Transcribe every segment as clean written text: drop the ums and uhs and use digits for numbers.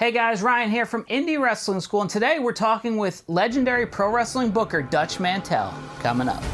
Hey guys, Ryan here from Indy Wrestling School, and today we're talking with legendary pro wrestling booker Dutch Mantell. Coming up.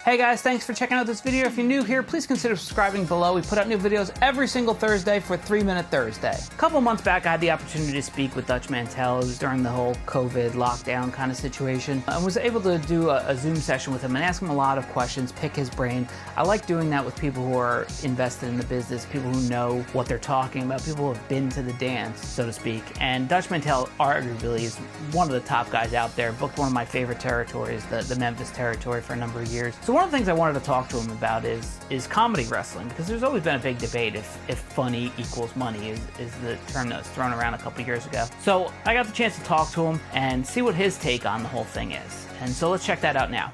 Hey guys, thanks for checking out this video. If you're new here, please consider subscribing below. We put out new videos every single Thursday for 3 Minute Thursday. A couple months back, I had the opportunity to speak with Dutch Mantell. It was during the whole COVID lockdown kind of situation. I was able to do a Zoom session with him and ask him a lot of questions, pick his brain. I like doing that with people who are invested in the business, people who know what they're talking about, people who have been to the dance, so to speak. And Dutch Mantell arguably is one of the top guys out there, booked one of my favorite territories, the Memphis territory, for a number of years. So one of the things I wanted to talk to him about is comedy wrestling, because there's always been a big debate if funny equals money is the term that was thrown around a couple years ago. So I got the chance to talk to him and see what his take on the whole thing is. And so let's check that out now.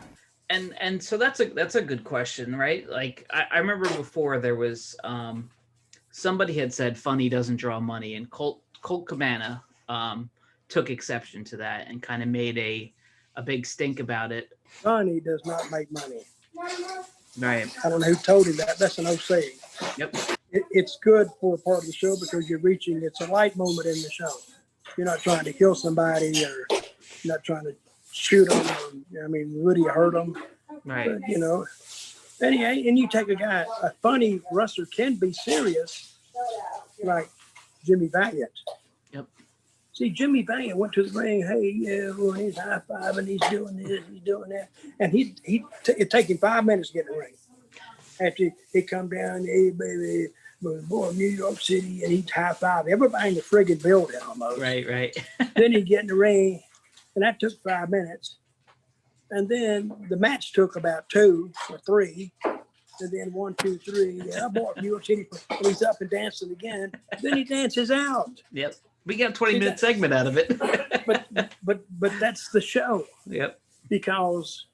And so that's a good question, right? Like I remember before there was somebody had said funny doesn't draw money, and Colt Cabana took exception to that and kind of made a big stink about it. Funny does not make money. Right. I don't know who told him that. That's an old saying. Yep. It's good for a part of the show because it's a light moment in the show. You're not trying to kill somebody, or you're not trying to shoot them. Would you hurt them? Right. But, and you take a funny wrestler can be serious, like Jimmy Valiant. See, Jimmy Valiant went to the ring. Hey, yeah, well, he's high fiving, he's doing this, he's doing that, and it take him 5 minutes to get in the ring. After he come down, hey baby, boy, New York City, and he'd high five everybody in the friggin' building almost. Right. Then he'd get in the ring, and that took 5 minutes, and then the match took about 2 or 3. And then 1, 2, 3. Yeah, I bought New York City. He's up and dancing again. Then he dances out. Yep. We got a 20-minute segment out of it. but that's the show. Yep. Because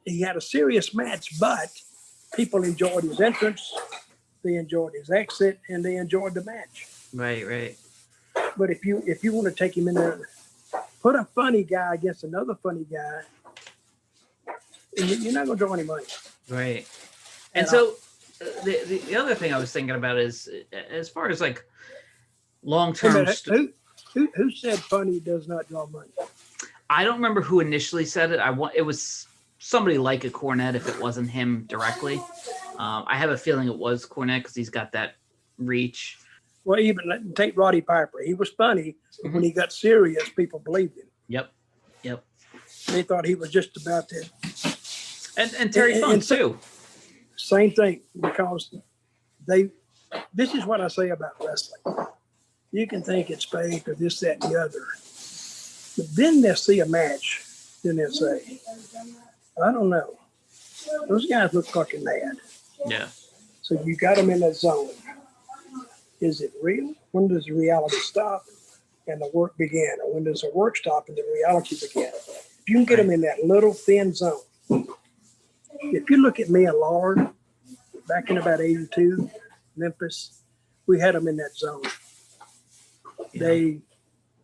he had a serious match, but people enjoyed his entrance, they enjoyed his exit, and they enjoyed the match. Right. But if you want to take him in there, put a funny guy against another funny guy, and you're not going to draw any money. Right. And so the other thing I was thinking about is, as far as like long-term. Who said funny does not draw money? I don't remember who initially said it. It was somebody like a Cornette, if it wasn't him directly. I have a feeling it was Cornette because he's got that reach. Well, even take Roddy Piper. He was funny, but when he got serious, people believed him. Yep. They thought he was just about to. And Terry Funk too. Same thing, because this is what I say about wrestling. You can think it's fake or this, that, and the other. But then they'll see a match, then they'll say, I don't know. Those guys look fucking mad. Yeah. So you got them in that zone. Is it real? When does the reality stop and the work begin? Or when does the work stop and the reality begin? If you can get them in that little thin zone. If you look at me and Lord, back in about 82, Memphis, we had them in that zone. Yeah.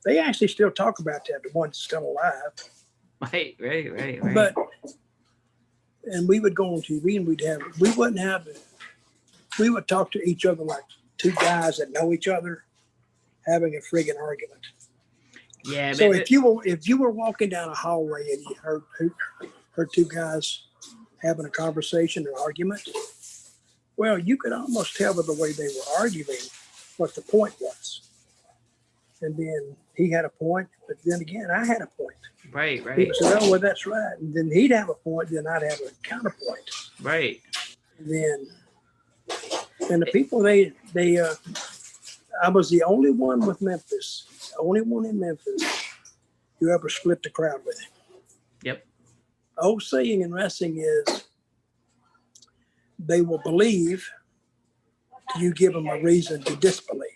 They actually still talk about that, the ones still alive. Right. But, and we would go on TV and we would talk to each other like two guys that know each other having a friggin' argument. Yeah. So if you were walking down a hallway and you heard two guys having a conversation or argument, well, you could almost tell by the way they were arguing what the point was. And then he had a point, but then again, I had a point. Right. He said, oh, well, that's right. And then he'd have a point, then I'd have a counterpoint. Right. And the people, I was the only one with Memphis, the only one in Memphis who ever split the crowd with him. Yep. Old saying in wrestling is, they will believe till you give them a reason to disbelieve.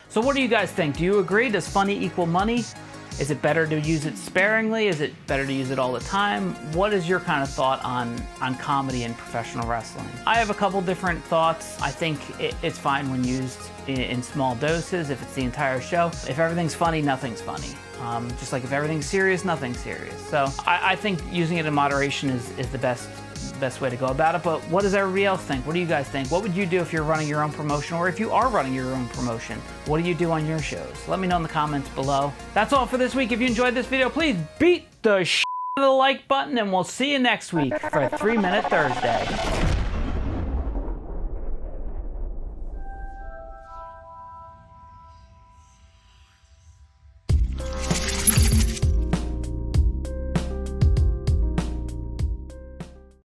So what do you guys think? Do you agree? Does funny equal money? Is it better to use it sparingly? Is it better to use it all the time? What is your kind of thought on comedy in professional wrestling? I have a couple different thoughts. I think it's fine when used in small doses, if it's the entire show. If everything's funny, nothing's funny. Just like if everything's serious, nothing's serious. So I think using it in moderation is the best way to go about it. But what does everybody else think? What do you guys think? What would you do if you're running your own promotion, or if you are running your own promotion? What do you do on your shows? Let me know in the comments below. That's all for this week. If you enjoyed this video, please beat the shit out of the like button, and we'll see you next week for 3 Minute Thursday.